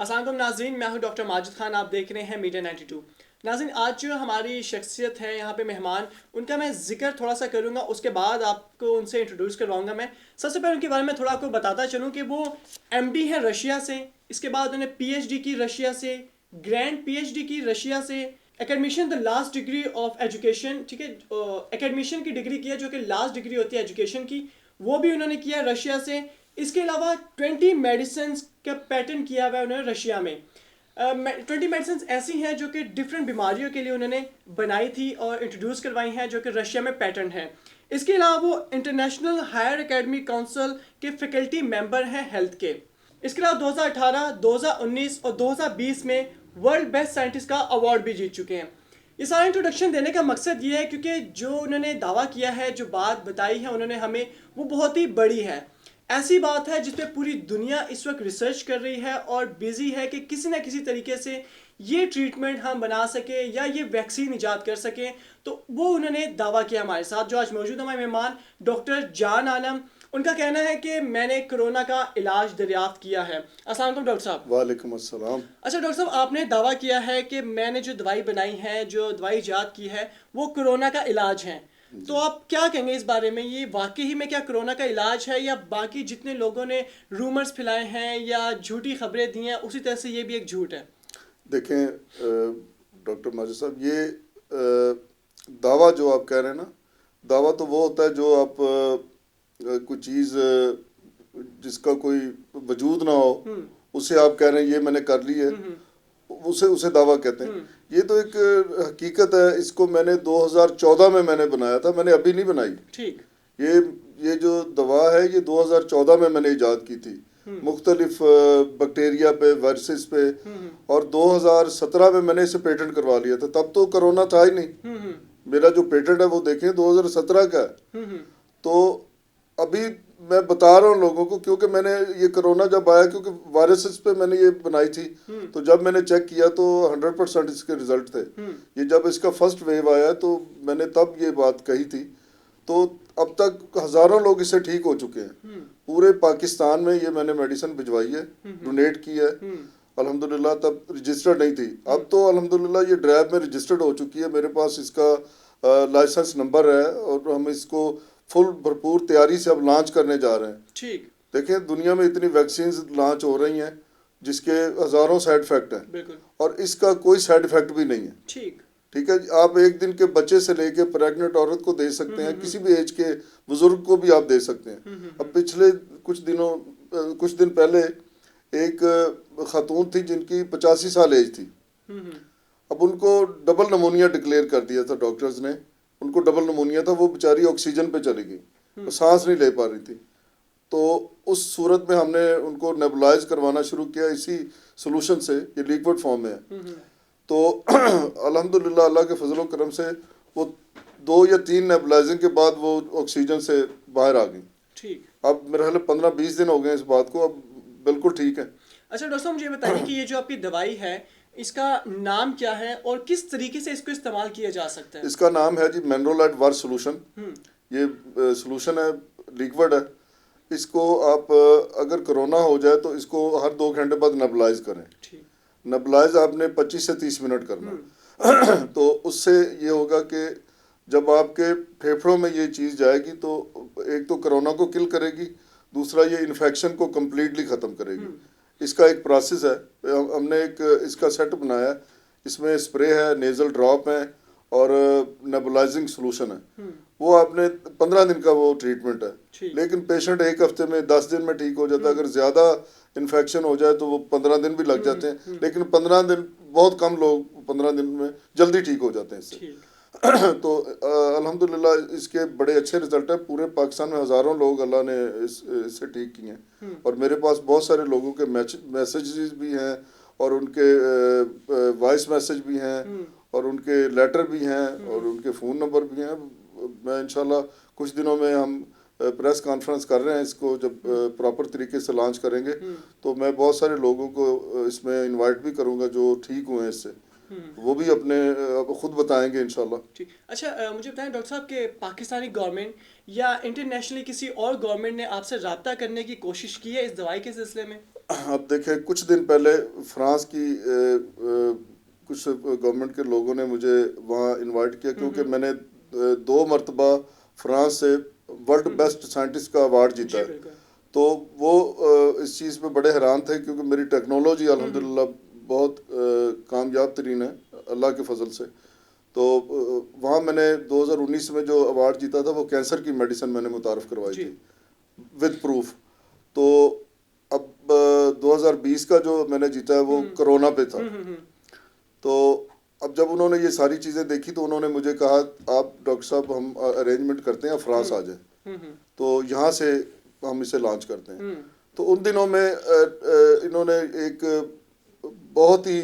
السلام علیکم ناظرین، میں ہوں ڈاکٹر ماجد خان، آپ دیکھ رہے ہیں میڈیا 92۔ ناظرین، آج جو ہماری شخصیت ہے یہاں پہ مہمان، ان کا میں ذکر تھوڑا سا کروں گا، اس کے بعد آپ کو ان سے انٹروڈیوس کرواؤں گا۔ میں سب سے پہلے ان کے بارے میں تھوڑا آپ کو بتاتا چلوں کہ وہ ایم ڈی ہے رشیا سے، اس کے بعد انہوں نے پی ایچ ڈی کی رشیا سے، گرینڈ پی ایچ ڈی کی رشیا سے، academician the last degree of education, ٹھیک ہے، اکیڈمیشین کی ڈگری کیا جو کہ لاسٹ ڈگری ہوتی ہے ایجوکیشن کی، وہ بھی انہوں نے کیا رشیا سے۔ اس کے علاوہ 20 میڈیسنس کا پیٹنٹ کیا ہوا ہے انہوں نے رشیا میں۔ 20 میڈیسنس ایسی ہیں جو کہ ڈفرینٹ بیماریوں کے لیے انہوں نے بنائی تھی اور انٹروڈیوس کروائی ہیں، جو کہ رشیا میں پیٹنٹ ہیں۔ اس کے علاوہ وہ انٹرنیشنل ہائر اکیڈمی کونسل کے فیکلٹی ممبر ہیں ہیلتھ کے۔ اس کے علاوہ 2018، 2019 اور 2020 میں ورلڈ بیسٹ سائنٹسٹ کا ایوارڈ بھی جیت چکے ہیں۔ یہ سارا انٹروڈکشن دینے کا مقصد یہ ہے کیونکہ جو انہوں نے دعویٰ کیا ہے، جو بات بتائی ہے انہوں نے ہمیں، وہ بہت ہی بڑی ہے۔ ایسی بات ہے جس پہ پوری دنیا اس وقت ریسرچ کر رہی ہے اور بیزی ہے کہ کسی نہ کسی طریقے سے یہ ٹریٹمنٹ ہم بنا سکیں یا یہ ویکسین ایجاد کر سکیں، تو وہ انہوں نے دعویٰ کیا ہمارے ساتھ۔ جو آج موجود ہمارے مہمان ڈاکٹر جان عالم، ان کا کہنا ہے کہ میں نے کرونا کا علاج دریافت کیا ہے۔ السلام علیکم ڈاکٹر صاحب۔ وعلیکم السلام۔ اچھا ڈاکٹر صاحب، آپ نے دعویٰ کیا ہے کہ میں نے جو دوائی بنائی ہے، جو دوائی ایجاد کی ہے، وہ کرونا کا علاج ہے، تو آپ کیا کہیں گے اس بارے میں؟ یہ واقعی میں کیا کرونا کا علاج ہے، یا باقی جتنے لوگوں نے رومرز پھیلائے ہیں یا جھوٹی خبریں دی ہیں اسی طرح سے یہ بھی ایک جھوٹ ہے؟ دیکھیں ڈاکٹر ماجد صاحب، یہ دعویٰ جو آپ کہہ رہے ہیں نا، دعویٰ تو وہ ہوتا ہے جو آپ کوئی چیز جس کا کوئی وجود نہ ہو اسے آپ کہہ رہے ہیں یہ میں نے کر لی ہے، اسے دعویٰ کہتے ہیں۔ یہ تو ایک حقیقت ہے، اس کو میں نے 2014 میں نے بنایا تھا، میں نے ابھی نہیں بنائی۔ ٹھیک۔ یہ جو دوا ہے یہ 2014 میں نے ایجاد کی تھی، مختلف بیکٹیریا پہ، وائرسز پہ، اور 2017 میں نے اسے پیٹنٹ کروا لیا تھا۔ تب تو کرونا تھا ہی نہیں، میرا جو پیٹنٹ ہے وہ دیکھیں 2017 کا ہے۔ تو ابھی میں بتا رہا ہوں لوگوں کو، کیونکہ میں نے یہ کرونا جب آیا، کیونکہ وائرسز پہ میں نے یہ بنائی تھی، تو جب میں نے چیک کیا تو 100% اس کے رزلٹ تھے۔ یہ جب اس کا فرسٹ ویو آیا تو میں نے تب یہ بات کہی تھی، تو اب تک ہزاروں لوگ اس سے ٹھیک ہو چکے ہیں پورے پاکستان میں۔ یہ میں نے میڈیسن بھجوائی ہے، ڈونیٹ کی ہے الحمدللہ۔ تب رجسٹرڈ نہیں تھی، اب تو الحمدللہ یہ ڈرائب میں رجسٹرڈ ہو چکی ہے، میرے پاس اس کا لائسنس نمبر ہے، اور ہم اس کو فل بھرپور تیاری سے اب لانچ کرنے جا رہے ہیں۔ ٹھیک۔ دیکھیں دنیا میں اتنی ویکسینز لانچ ہو رہی ہیں جس کے ہزاروں سائیڈ افیکٹ ہیں، بالکل، اور اس کا کوئی سائیڈ افیکٹ بھی نہیں ہے۔ ٹھیک، ٹھیک ہے جی، آپ ایک دن کے بچے سے لے کے پریگننٹ عورت کو دے سکتے ہیں، کسی بھی ایج کے بزرگ کو بھی آپ دے سکتے ہیں۔ اب پچھلے کچھ دن پہلے ایک خاتون تھی جن کی 85 سال ایج تھی، اب ان کو ڈبل نمونیا ڈکلیئر کر دیا تھا ڈاکٹرز نے، ان کو ڈبل نمونیا تھا، وہ بیچاری آکسیجن پہ چلی گئی، سانس نہیں لے پا رہی تھی۔ تو اس صورت میں ہم نے ان کو نیبولائز کروانا شروع کیا اسی سولوشن سے، یہ لیکوڈ فارم میں ہے۔ تو الحمدللہ اللہ کے فضل و کرم سے وہ 2 یا 3 نیبولائزنگ کے بعد وہ آکسیجن سے باہر آ گئی۔ ٹھیک۔ اب میرے خیال 15-20 دن ہو گئے اس بات کو، اب بالکل ٹھیک ہے۔ اچھا ڈاکٹر صاحب، مجھے بتائیے کہ یہ جو آپ کی دوائی ہے اس کا نام کیا ہے اور کس طریقے سے اس کو استعمال کیا جا سکتا ہے؟ اس کا نام ہے جی مینرولائٹ ور سولوشن۔ یہ سولوشن ہے، لیکوڈ ہے۔ اس کو آپ اگر کرونا ہو جائے تو اس کو ہر 2 گھنٹے بعد نیبولائز کریں۔ نیبولائز آپ نے 25 سے 30 منٹ کرنا، تو اس سے یہ ہوگا کہ جب آپ کے پھیپھڑوں میں یہ چیز جائے گی تو ایک تو کرونا کو کل کرے گی، دوسرا یہ انفیکشن کو کمپلیٹلی ختم کرے گی۔ اس کا ایک پروسیس ہے، ہم نے ایک اس کا سیٹ بنایا ہے، اس میں اسپرے ہے، نیزل ڈراپ ہے، اور نیبولائزنگ سولوشن ہے۔ وہ آپ نے 15 دن کا وہ ٹریٹمنٹ ہے، لیکن پیشنٹ 1 ہفتے میں 10 دن میں ٹھیک ہو جاتا ہے۔ اگر زیادہ انفیکشن ہو جائے تو وہ 15 دن بھی لگ جاتے ہیں، لیکن 15 دن بہت کم لوگ 15 دن میں جلدی ٹھیک ہو جاتے ہیں اس سے۔ تو الحمدللہ اس کے بڑے اچھے رزلٹ ہیں، پورے پاکستان میں ہزاروں لوگ اللہ نے اس سے ٹھیک کیے ہیں، اور میرے پاس بہت سارے لوگوں کے میسیجز بھی ہیں، اور ان کے وائس میسیج بھی ہیں، اور ان کے لیٹر بھی ہیں، اور ان کے فون نمبر بھی ہیں۔ میں انشاءاللہ کچھ دنوں میں ہم پریس کانفرنس کر رہے ہیں، اس کو جب پراپر طریقے سے لانچ کریں گے تو میں بہت سارے لوگوں کو اس میں انوائٹ بھی کروں گا جو ٹھیک ہوئے ہیں اس سے، وہ بھی اپنے خود بتائیں گے انشاءاللہ۔ اچھا مجھے بتائیں ڈاکٹر صاحب کہ پاکستانی گورنمنٹ یا انٹرنیشنلی کسی اور گورنمنٹ نے آپ سے رابطہ کرنے کی کوشش کی ہے اس دوائی کے سلسلے میں؟ اب دیکھیں کچھ دن پہلے فرانس کی کچھ گورنمنٹ کے لوگوں نے مجھے وہاں انوائٹ کیا کیونکہ میں نے 2 مرتبہ فرانس سے ورلڈ بیسٹ سائنٹسٹ کا ایوارڈ جیتا ہے. تو وہ اس چیز پہ بڑے حیران تھے کیونکہ میری ٹیکنالوجی الحمدللہ بہت کامیاب ترین ہے اللہ کے فضل سے. تو وہاں میں نے 2019 میں جو ایوارڈ جیتا تھا وہ کینسر کی میڈیسن میں نے متعارف کروائی تھی ود پروف. تو اب 2020 کا جو میں نے جیتا ہے وہ کرونا پہ تھا. تو اب جب انہوں نے یہ ساری چیزیں دیکھی تو انہوں نے مجھے کہا آپ ڈاکٹر صاحب ہم ارینجمنٹ کرتے ہیں آپ فرانس آ جائیں تو یہاں سے ہم اسے لانچ کرتے ہیں. تو ان دنوں میں انہوں نے ایک بہت ہی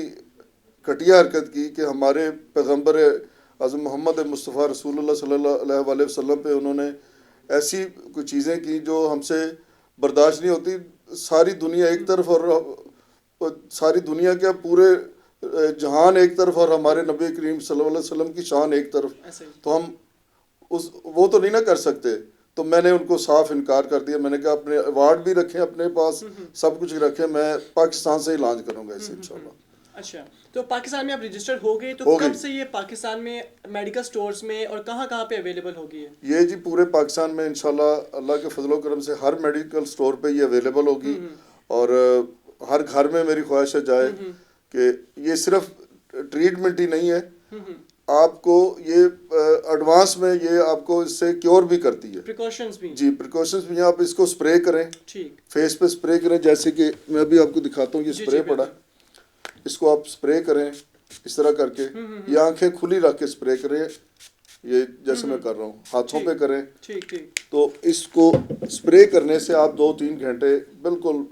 گھٹیا حرکت کی کہ ہمارے پیغمبر اعظم محمد مصطفیٰ رسول اللہ صلی اللہ علیہ وسلم پہ انہوں نے ایسی کچھ چیزیں کی جو ہم سے برداشت نہیں ہوتی. ساری دنیا ایک طرف اور ساری دنیا کے پورے جہان ایک طرف اور ہمارے نبی کریم صلی اللہ علیہ وسلم کی شان ایک طرف, تو ہم وہ تو نہیں نہ کر سکتے. تو میں نے ان کو صاف انکار کر دیا. میں نے کہا اپنے ایوارڈ بھی رکھیں اپنے پاس, سب کچھ رکھیں, میں پاکستان سے ہی لانچ کروں گا اسے انشاءاللہ. اچھا, تو پاکستان میں آپ رجسٹر ہو گئے, تو کب سے یہ پاکستان میں میڈیکل سٹورز میں اور کہاں پہ اویلیبل ہوگی ہے؟ یہ جی پورے پاکستان میں انشاءاللہ اللہ کے فضل و کرم سے ہر میڈیکل سٹور پہ یہ اویلیبل ہوگی. اور ہر گھر میں میری خواہش ہے جائے کہ یہ صرف ٹریٹمنٹ ہی نہیں ہے, آپ کو یہ ایڈوانس میں یہ آپ کو اس سے کیور بھی کرتی ہے. پریکاشنز بھی جی پریکاشنز بھی ہیں. آپ اس کو سپرے کریں, فیس پہ سپرے کریں, جیسے کہ میں ابھی آپ کو دکھاتا ہوں یہ سپرے پڑا, اس کو آپ سپرے کریں اس طرح کر کے, یہ آنکھیں کھلی رکھ کے سپرے کریں, یہ جیسے میں کر رہا ہوں ہاتھوں پہ کریں. تو اس کو سپرے کرنے سے آپ 2-3 گھنٹے بالکل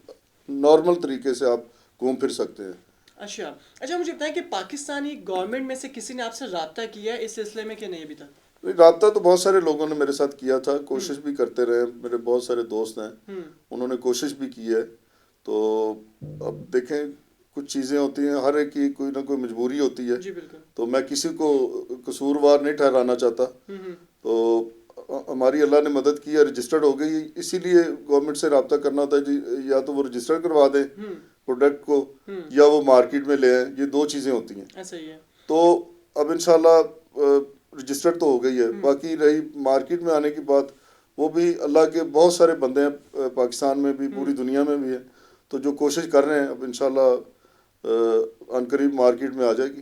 نارمل طریقے سے آپ گھوم پھر سکتے ہیں. اچھا مجھے بتائیں کہ پاکستانی گورنمنٹ میں سے کسی نے آپ سے رابطہ کیا ہے اس سلسلے میں کہ نہیں ابھی تک؟ رابطہ تو بہت سارے لوگوں نے میرے ساتھ کیا تھا, کوشش بھی کرتے رہے, میرے بہت سارے دوست ہیں انہوں نے کوشش بھی کی ہے. تو اب دیکھیں کچھ چیزیں ہوتی ہیں, ہر ایک کی کوئی نہ کوئی مجبوری ہوتی ہے. تو میں کسی کو قصوروار نہیں ٹھہرانا چاہتا. تو ہماری اللہ نے مدد کی ہے, رجسٹرڈ ہو گئی, اسی لیے گورنمنٹ سے رابطہ کرنا ہوتا ہے جی, یا تو وہ رجسٹر کروا دیں پروڈکٹ کو یا وہ مارکیٹ میں لے آئیں, یہ 2 چیزیں ہوتی ہیں. ایسا ہی ہے. تو اب انشاءاللہ رجسٹرڈ تو ہو گئی ہے, باقی رہی مارکیٹ میں آنے کی بات, وہ بھی اللہ کے بہت سارے بندے ہیں پاکستان میں بھی پوری دنیا میں بھی ہیں, تو جو کوشش کر رہے ہیں اب انشاءاللہ عنقریب مارکیٹ میں آ جائے گی.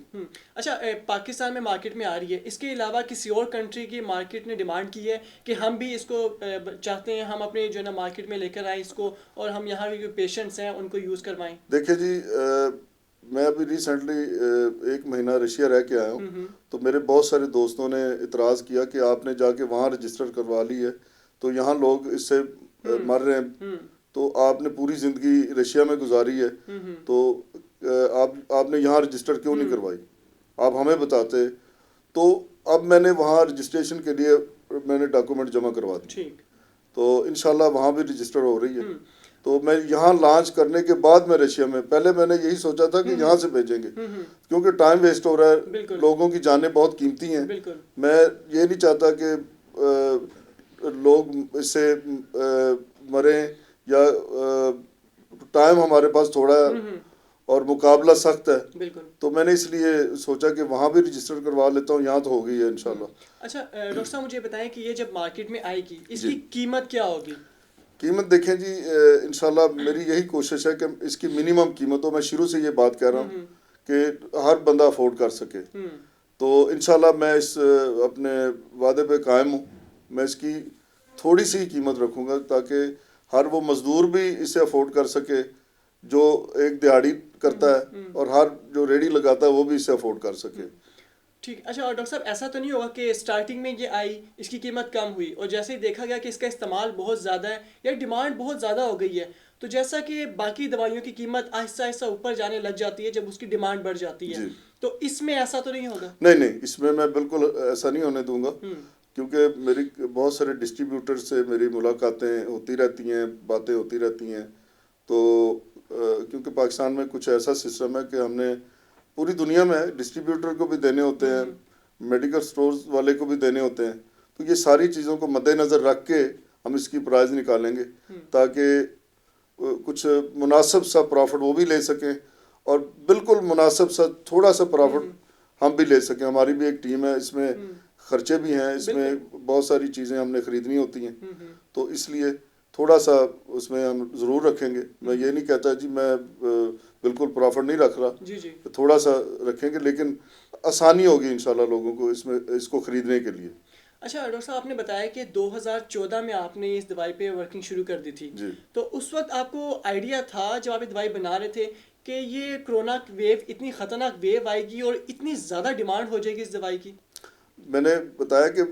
اچھا, پاکستان میں مارکیٹ میں آ رہی ہے, اس کے علاوہ کسی اور کنٹری کی مارکیٹ نے ڈیمانڈ کی ہے کہ ہم بھی اس کو چاہتے ہیں, ہم اپنے جو ہے نا مارکیٹ میں لے کر آئیں اس کو, اور ہم یہاں کے جو پیشنٹس ہیں ان کو یوز کروائیں؟ دیکھیں جی میں ابھی ریسنٹلی 1 مہینہ رشیا رہ کے آیا ہوں, تو میرے بہت سارے دوستوں نے اعتراض کیا کہ آپ نے جا کے وہاں رجسٹر کروا لی ہے تو یہاں لوگ اس سے مر رہے ہیں, تو آپ نے پوری زندگی رشیا میں گزاری ہے, تو آپ نے یہاں رجسٹر کیوں نہیں کروائی, آپ ہمیں بتاتے. تو اب میں نے وہاں رجسٹریشن کے لیے میں نے ڈاکومنٹ جمع کروا دی, تو انشاءاللہ وہاں بھی رجسٹر ہو رہی ہے. تو میں یہاں لانچ کرنے کے بعد میں رشیا میں, پہلے میں نے یہی سوچا تھا کہ یہاں سے بھیجیں گے کیونکہ ٹائم ویسٹ ہو رہا ہے, لوگوں کی جانیں بہت قیمتی ہیں. میں یہ نہیں چاہتا کہ لوگ اس سے مریں, یا ٹائم ہمارے پاس تھوڑا ہے اور مقابلہ سخت ہے, تو میں نے اس لیے سوچا کہ وہاں بھی رجسٹر کروا لیتا ہوں, یہاں تو ہو گئی ہے انشاءاللہ. اچھا ڈاکٹر صاحب مجھے بتائیں کہ یہ جب مارکیٹ میں آئے گی اس کی قیمت کیا ہوگی؟ قیمت دیکھیں جی انشاءاللہ میری یہی کوشش ہے کہ اس کی منیمم قیمت ہو, میں شروع سے یہ بات کہہ رہا ہوں کہ ہر بندہ افورڈ کر سکے. تو انشاءاللہ میں اس اپنے وعدے پہ قائم ہوں, میں اس کی تھوڑی سی قیمت رکھوں گا تاکہ ہر وہ مزدور بھی اسے افورڈ کر سکے جو ایک دیہاڑی کرتا ہے, اور ہر جو ریڈی لگاتا ہے وہ بھی اسے افورڈ کر سکے. ٹھیک. اچھا, اور ڈاکٹر صاحب ایسا تو نہیں ہوگا کہ اسٹارٹنگ میں یہ آئی اس کی قیمت کم ہوئی اور جیسے ہی دیکھا گیا کہ اس کا استعمال بہت زیادہ ہے یا ڈیمانڈ بہت زیادہ ہو گئی ہے, تو جیسا کہ باقی دوائیوں کی قیمت آہستہ آہستہ اوپر جانے لگ جاتی ہے جب اس کی ڈیمانڈ بڑھ جاتی ہے, تو اس میں ایسا تو نہیں ہوگا؟ نہیں, اس میں بالکل ایسا نہیں ہونے دوں گا, کیونکہ میری بہت سارے ڈسٹریبیوٹر سے میری ملاقاتیں ہوتی رہتی ہیں, باتیں ہوتی رہتی ہیں. تو کیونکہ پاکستان میں کچھ ایسا سسٹم ہے کہ ہم نے پوری دنیا میں ڈسٹریبیوٹر کو بھی دینے ہوتے ہیں, میڈیکل سٹورز والے کو بھی دینے ہوتے ہیں, تو یہ ساری چیزوں کو مد نظر رکھ کے ہم اس کی پرائز نکالیں گے تاکہ کچھ مناسب سا پروفٹ وہ بھی لے سکیں اور بالکل مناسب سا تھوڑا سا پروفٹ ہم بھی لے سکیں. ہماری بھی ایک ٹیم ہے, اس میں خرچے بھی ہیں, اس میں بہت ساری چیزیں ہم نے خریدنی ہوتی ہیں, تو اس لیے تھوڑا سا اس میں ہم ضرور رکھیں گے. میں یہ نہیں کہتا جی میں بالکل پروفٹ نہیں رکھ رہا, تھوڑا سا رکھیں گے, لیکن آسانی ہوگی انشاءاللہ لوگوں کو اس کو خریدنے کے لیے. اچھا ڈاکٹر صاحب, آپ نے بتایا کہ 2014 میں آپ نے اس دوائی پہ ورکنگ شروع کر دی تھی, تو اس وقت آپ کو آئیڈیا تھا جب آپ یہ دوائی بنا رہے تھے کہ یہ کرونا ویو اتنی خطرناک ویو آئے گی اور اتنی زیادہ ڈیمانڈ ہو جائے گی اس دوائی کی؟ میں نے بتایا کہ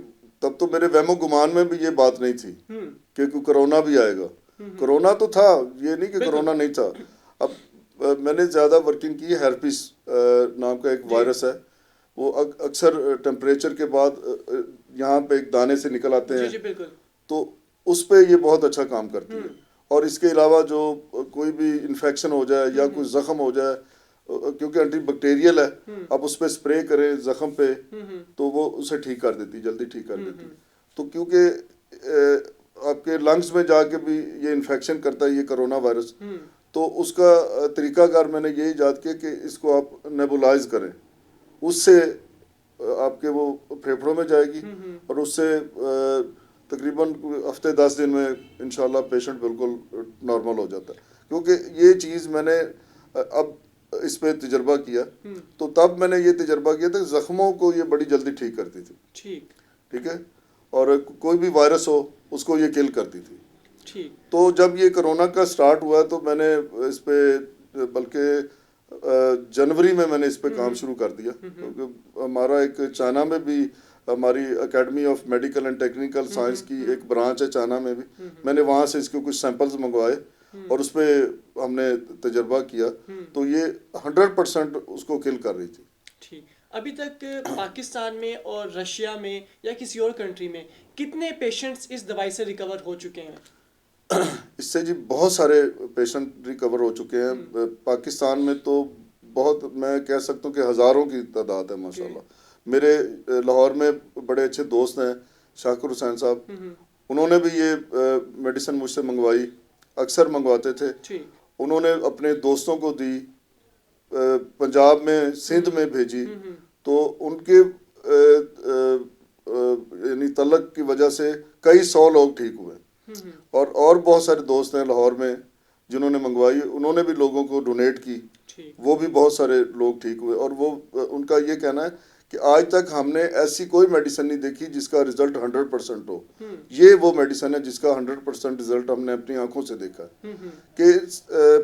تب تو میرے وہم و گمان میں بھی یہ بات نہیں تھی کہ کرونا بھی آئے گا. کرونا تو تھا, یہ نہیں کہ کرونا نہیں تھا. اب میں نے زیادہ ورکنگ کی, ہیرپیس نام کا ایک وائرس ہے, وہ اکثر ٹیمپریچر کے بعد یہاں پہ ایک دانے سے نکل آتے ہیں, تو اس پہ یہ بہت اچھا کام کرتی ہے. اور اس کے علاوہ جو کوئی بھی انفیکشن ہو جائے یا کوئی زخم ہو جائے, کیونکہ اینٹی بیکٹیریل ہے, آپ اس پہ اسپرے کریں زخم پہ تو وہ اسے ٹھیک کر دیتی, جلدی ٹھیک کر دیتی. تو کیونکہ آپ کے لنگس میں جا کے بھی یہ انفیکشن کرتا ہے یہ کرونا وائرس, تو اس کا طریقہ کار میں نے یہ ایجاد کیا کہ اس کو آپ نیبولائز کریں, اس سے آپ کے وہ پھیپھڑوں میں جائے گی اور اس سے تقریباً ہفتے 10 دن میں انشاءاللہ پیشنٹ بالکل نارمل ہو جاتا ہے. کیونکہ یہ چیز میں نے اب اس پہ تجربہ کیا, تو تب میں نے یہ تجربہ کیا تھا کہ زخموں کو یہ بڑی جلدی ٹھیک کرتی تھی. ٹھیک ہے, اور کوئی بھی وائرس ہو اس کو یہ کل کرتی تھی. تو جب یہ کرونا کا سٹارٹ ہوا تو میں نے اس پہ بلکہ جنوری میں نے اس پہ کام شروع کر دیا, کیونکہ ہمارا ایک چائنا میں بھی ہماری academy of medical and technical science کی ایک برانچ ہے چائنا میں بھی, میں نے وہاں سے اس کے کچھ سیمپلز منگوائے اور اس پہ ہم نے تجربہ کیا, تو یہ 100% اس کو کل کر رہی تھی. ٹھیک, ابھی تک پاکستان میں اور رشیا میں یا کسی اور کنٹری میں کتنے پیشنٹس اس دوائی سے ریکور ہو چکے ہیں؟ اس سے جی بہت سارے پیشنٹ ریکور ہو چکے ہیں. پاکستان میں تو بہت, میں کہہ سکتا ہوں کہ ہزاروں کی تعداد ہے ماشاءاللہ. میرے لاہور میں بڑے اچھے دوست ہیں شاکر حسین صاحب, انہوں نے بھی یہ میڈیسن مجھ سے منگوائی, اکثر منگواتے تھے. انہوں نے اپنے دوستوں کو دی, پنجاب میں سندھ میں بھیجی, تو ان کے یعنی تعلق کی وجہ سے کئی 100 لوگ ٹھیک ہوئے. اور بہت سارے دوست ہیں لاہور میں جنہوں نے منگوائی, انہوں نے بھی لوگوں کو ڈونیٹ کی, وہ بھی بہت سارے لوگ ٹھیک ہوئے. اور وہ ان کا یہ کہنا ہے کہ آج تک ہم نے ایسی کوئی میڈیسن نہیں دیکھی جس کا رزلٹ 100% ہو. یہ وہ میڈیسن ہے جس کا 100% رزلٹ ہم نے اپنی آنکھوں سے دیکھا ہے کہ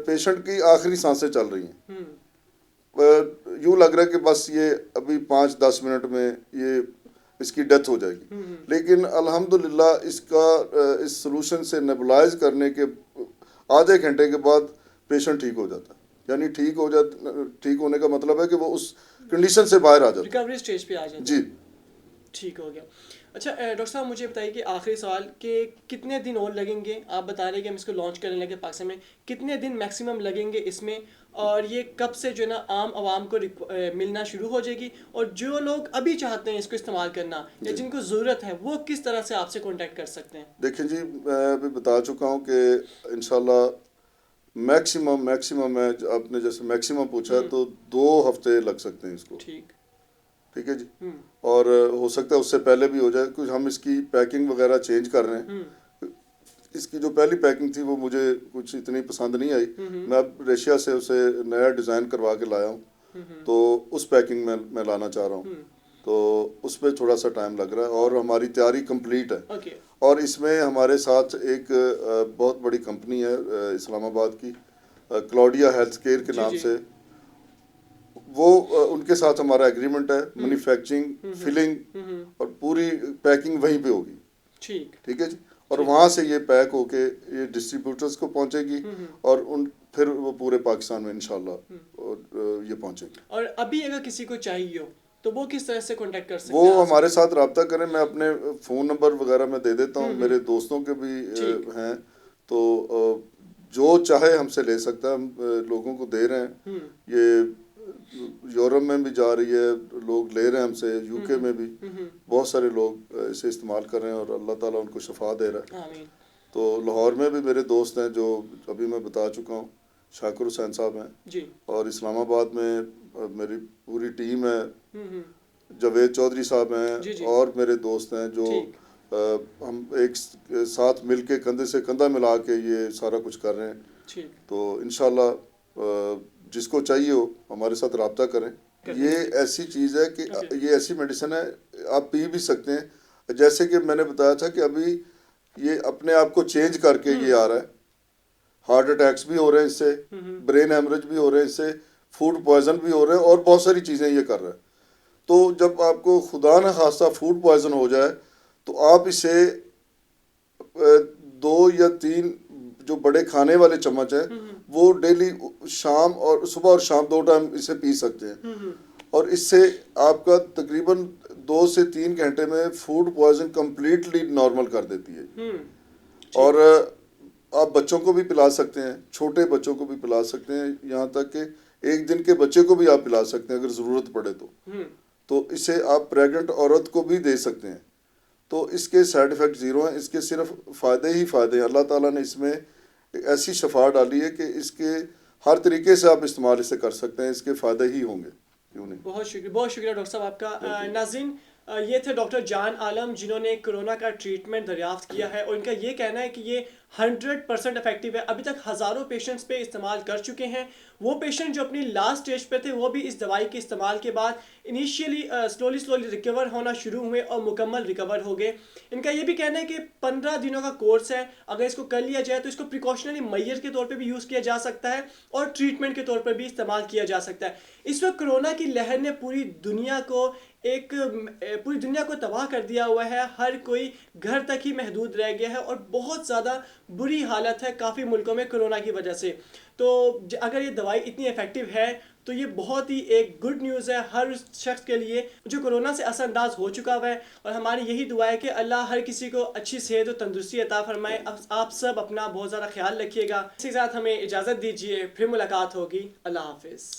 پیشنٹ کی آخری سانسیں چل رہی ہیں, یوں لگ رہا ہے کہ بس یہ ابھی 5-10 منٹ میں یہ اس کی ڈیتھ ہو جائے گی. لیکن الحمدللہ اس سلوشن سے نیبولائز کرنے کے آدھے گھنٹے کے بعد پیشنٹ ٹھیک ہو جاتا ہے. یعنی ٹھیک ہونے کا مطلب ہے کہ وہ اس کنڈیشن سے باہر آ جاتا ہے, ریکوری سٹیج پہ آ جاتا ہے. جی ٹھیک ہو گیا. اچھا ڈاکٹر صاحب مجھے بتائیے کہ آخری سوال کہ کتنے دن اور لگیں گے؟ آپ بتا رہے کہ ہم اس کو لانچ کرنے لگے پاکستان میں, کتنے دن میکسیمم لگیں گے اس میں, اور یہ کب سے جو ہے نا عام عوام کو ملنا شروع ہو جائے گی, اور جو لوگ ابھی چاہتے ہیں اس کو استعمال کرنا یا جن کو ضرورت ہے وہ کس طرح سے آپ سے کانٹیکٹ کر سکتے ہیں؟ دیکھیں جی, میں ابھی بتا چکا ہوں کہ انشاءاللہ میکسیمم ہے, آپ نے جیسے میکسیمم پوچھا تو 2 ہفتے لگ سکتے ہیں اس کو. ٹھیک ہے جی, اور ہو سکتا ہے اس سے پہلے بھی ہو جائے, کچھ ہم اس کی پیکنگ وغیرہ چینج کر رہے ہیں. اس کی جو پہلی پیکنگ تھی وہ مجھے کچھ اتنی پسند نہیں آئی, میں اب ریشیا سے اسے نیا ڈیزائن کروا کے لایا ہوں, تو اس پیکنگ میں لانا چاہ رہا ہوں, تو اس پہ تھوڑا سا ٹائم لگ رہا ہے. اور ہماری تیاری کمپلیٹ ہے, اور اس میں ہمارے ساتھ ایک بہت بڑی کمپنی ہے اسلام آباد کی, کلاؤڈیا ہیلتھ کیئر کے نام سے, وہ ان کے ساتھ ہمارا ایگریمنٹ ہے. مینوفیکچرنگ, فلنگ اور پوری پیکنگ وہیں پہ ہوگی. ٹھیک ہے جی, اور وہاں سے یہ پیک ہو کے یہ ڈسٹریبیوٹرز کو پہنچے گی, اور پھر وہ پورے پاکستان میں انشاءاللہ یہ پہنچے گی. اور ابھی اگر کسی کو چاہیے ہو تو وہ کس طرح سے کانٹیکٹ کر سکتے ہیں؟ وہ ہمارے ساتھ رابطہ کریں, میں اپنے فون نمبر وغیرہ میں دے دیتا ہوں, میرے دوستوں کے بھی ہیں, تو جو چاہے ہم سے لے سکتا ہے. ہم لوگوں کو دے رہے ہیں, یہ یورپ میں بھی جا رہی ہے, لوگ لے رہے ہیں ہم سے, یو کے میں بھی بہت سارے لوگ اسے استعمال کر رہے ہیں, اور اللہ تعالیٰ ان کو شفا دے رہا ہے. تو لاہور میں بھی میرے دوست ہیں جو ابھی میں بتا چکا ہوں، شاکر حسین صاحب ہیں، جی اور اسلام آباد میں میری پوری ٹیم ہے، جاوید چودھری صاحب ہیں، جی اور میرے دوست ہیں جو ہم ایک ساتھ مل کے کندھے سے کندھا ملا کے یہ سارا کچھ کر رہے ہیں. تو انشاءاللہ جس کو چاہیے ہو ہمارے ساتھ رابطہ کریں. یہ ایسی چیز ہے کہ یہ ایسی میڈیسن ہے آپ پی بھی سکتے ہیں. جیسے کہ میں نے بتایا تھا کہ ابھی یہ اپنے آپ کو چینج کر کے یہ آ رہا ہے. ہارٹ اٹیکس بھی ہو رہے ہیں اس سے، برین ہیمریج بھی ہو رہے ہیں اس سے، فوڈ پوائزن بھی ہو رہے ہیں، اور بہت ساری چیزیں یہ کر رہا ہے. تو جب آپ کو خدا نہ خواستہ فوڈ پوائزن ہو جائے تو آپ اسے 2 یا 3 جو بڑے کھانے والے چمچ ہیں وہ ڈیلی شام اور صبح اور شام 2 ٹائم اسے پی سکتے ہیں. اور اس سے آپ کا تقریباً 2 سے 3 گھنٹے میں فوڈ پوائزن کمپلیٹلی نارمل کر دیتی ہے. اور آپ بچوں کو بھی پلا سکتے ہیں، چھوٹے بچوں کو بھی پلا سکتے ہیں، یہاں تک کہ 1 دن کے بچے کو بھی آپ پلا سکتے ہیں اگر ضرورت پڑے تو اسے آپ پریگننٹ عورت کو بھی دے سکتے ہیں. تو اس کے سائیڈ ایفیکٹ 0 ہیں، اس کے صرف فائدے ہی فائدے ہیں. اللہ تعالیٰ نے اس میں ایسی شفا ڈالی ہے کہ اس کے ہر طریقے سے آپ استعمال اسے کر سکتے ہیں، اس کے فائدے ہی ہوں گے. کیوں نہیں. بہت شکریہ ڈاکٹر صاحب آپ کا. ناظرین یہ تھے ڈاکٹر جان عالم جنہوں نے کرونا کا ٹریٹمنٹ دریافت کیا ہے، اور ان کا یہ کہنا ہے کہ یہ 100% افیکٹو ہے. ابھی تک ہزاروں پیشنٹس پہ استعمال کر چکے ہیں. وہ پیشنٹ جو اپنی لاسٹ اسٹیج پہ تھے وہ بھی اس دوائی کے استعمال کے بعد انیشیلی سلولی ریکور ہونا شروع ہوئے اور مکمل ریکور ہو گئے. ان کا یہ بھی کہنا ہے کہ 15 دنوں کا کورس ہے، اگر اس کو کر لیا جائے تو اس کو پریکاشنری میئر کے طور پہ بھی یوز کیا جا سکتا ہے اور ٹریٹمنٹ کے طور پر بھی استعمال کیا جا سکتا ہے. اس وقت کرونا کی لہر نے پوری دنیا کو تباہ کر دیا ہوا ہے. ہر کوئی گھر تک ہی محدود رہ گیا ہے اور بہت زیادہ بری حالت ہے کافی ملکوں میں کرونا کی وجہ سے. تو اگر یہ دوائی اتنی افیکٹو ہے تو یہ بہت ہی ایک گڈ نیوز ہے ہر شخص کے لیے جو کرونا سے اثر انداز ہو چکا ہوا ہے. اور ہماری یہی دعا ہے کہ اللہ ہر کسی کو اچھی صحت و تندرستی عطا فرمائے. آپ سب اپنا بہت زیادہ خیال رکھیے گا. اسی کے ساتھ ہمیں اجازت دیجیے، پھر ملاقات ہوگی. اللہ حافظ.